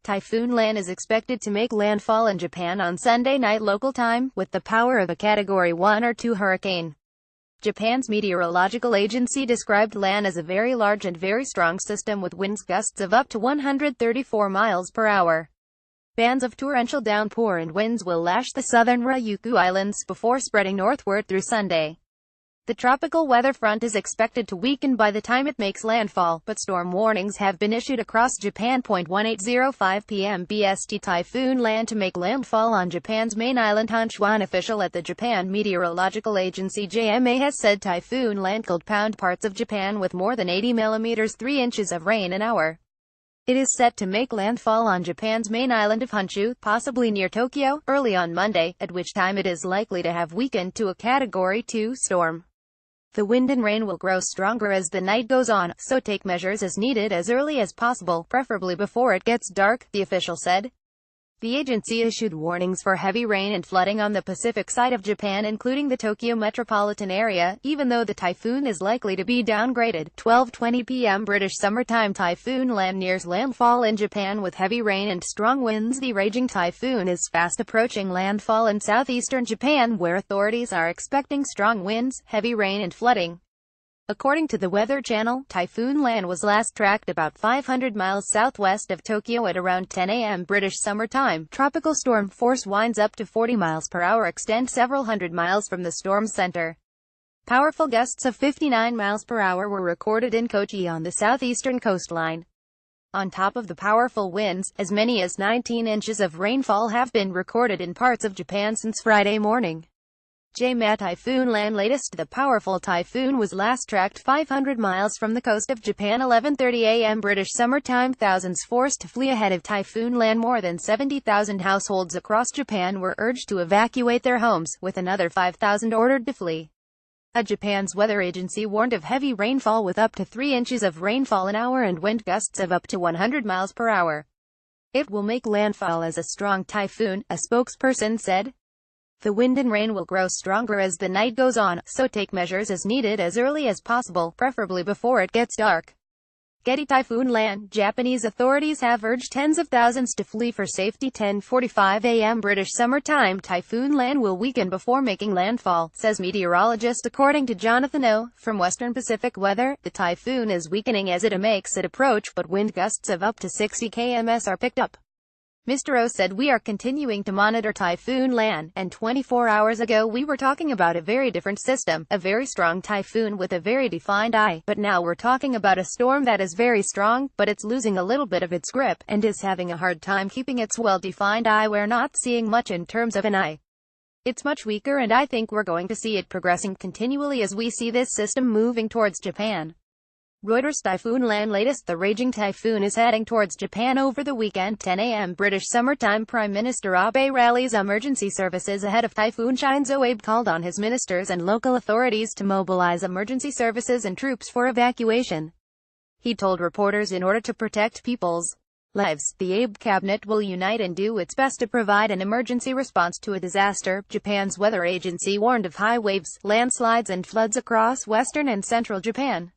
Typhoon Lan is expected to make landfall in Japan on Sunday night local time, with the power of a Category 1 or 2 hurricane. Japan's meteorological agency described Lan as a very large and very strong system with winds gusts of up to 134 miles per hour. Bands of torrential downpour and winds will lash the southern Ryukyu Islands before spreading northward through Sunday. The tropical weather front is expected to weaken by the time it makes landfall, but storm warnings have been issued across Japan. 1805 p.m. BST. Typhoon Lan to make landfall on Japan's main island. An official at the Japan Meteorological Agency JMA has said Typhoon Lan could pound parts of Japan with more than 80 millimeters 3 inches of rain an hour. It is set to make landfall on Japan's main island of Honshu, possibly near Tokyo, early on Monday, at which time it is likely to have weakened to a Category 2 storm. The wind and rain will grow stronger as the night goes on, so take measures as needed as early as possible, preferably before it gets dark, the official said. The agency issued warnings for heavy rain and flooding on the Pacific side of Japan, including the Tokyo metropolitan area, even though the typhoon is likely to be downgraded. 12:20 p.m. British Summer Time. Typhoon Lan nears landfall in Japan with heavy rain and strong winds. The raging typhoon is fast approaching landfall in southeastern Japan, where authorities are expecting strong winds, heavy rain and flooding. According to the Weather Channel, Typhoon Lan was last tracked about 500 miles southwest of Tokyo at around 10 a.m. British Summer Time. Tropical storm force winds up to 40 miles per hour extend several hundred miles from the storm center. Powerful gusts of 59 miles per hour were recorded in Kochi on the southeastern coastline. On top of the powerful winds, as many as 19 inches of rainfall have been recorded in parts of Japan since Friday morning. JMA. Typhoon Lan latest. The powerful typhoon was last tracked 500 miles from the coast of Japan. 11:30 a.m. British Summer Time. Thousands forced to flee ahead of Typhoon Lan. More than 70,000 households across Japan were urged to evacuate their homes, with another 5,000 ordered to flee. Japan's weather agency warned of heavy rainfall with up to 3 inches of rainfall an hour and wind gusts of up to 100 miles per hour. It will make landfall as a strong typhoon, a spokesperson said. The wind and rain will grow stronger as the night goes on, so take measures as needed as early as possible, preferably before it gets dark. Getty. Typhoon Lan. Japanese authorities have urged tens of thousands to flee for safety. 10:45 a.m. British Summer Time. Typhoon Lan will weaken before making landfall, says meteorologist. According to Jonathan O. from Western Pacific Weather, the typhoon is weakening as it makes its approach, but wind gusts of up to 60 km/h are picked up. Mr. O said, "We are continuing to monitor Typhoon Lan, and 24 hours ago we were talking about a very different system, a very strong typhoon with a very defined eye, but now we're talking about a storm that is very strong, but it's losing a little bit of its grip, and is having a hard time keeping its well-defined eye. We're not seeing much in terms of an eye. It's much weaker, and I think we're going to see it progressing continually as we see this system moving towards Japan." Reuters. Typhoon Lan latest. The raging typhoon is heading towards Japan over the weekend. 10 a.m. British Summer Time. Prime Minister Abe rallies emergency services ahead of typhoon. Shinzo Abe called on his ministers and local authorities to mobilize emergency services and troops for evacuation. He told reporters in order to protect people's lives, the Abe cabinet will unite and do its best to provide an emergency response to a disaster. Japan's weather agency warned of high waves, landslides and floods across western and central Japan.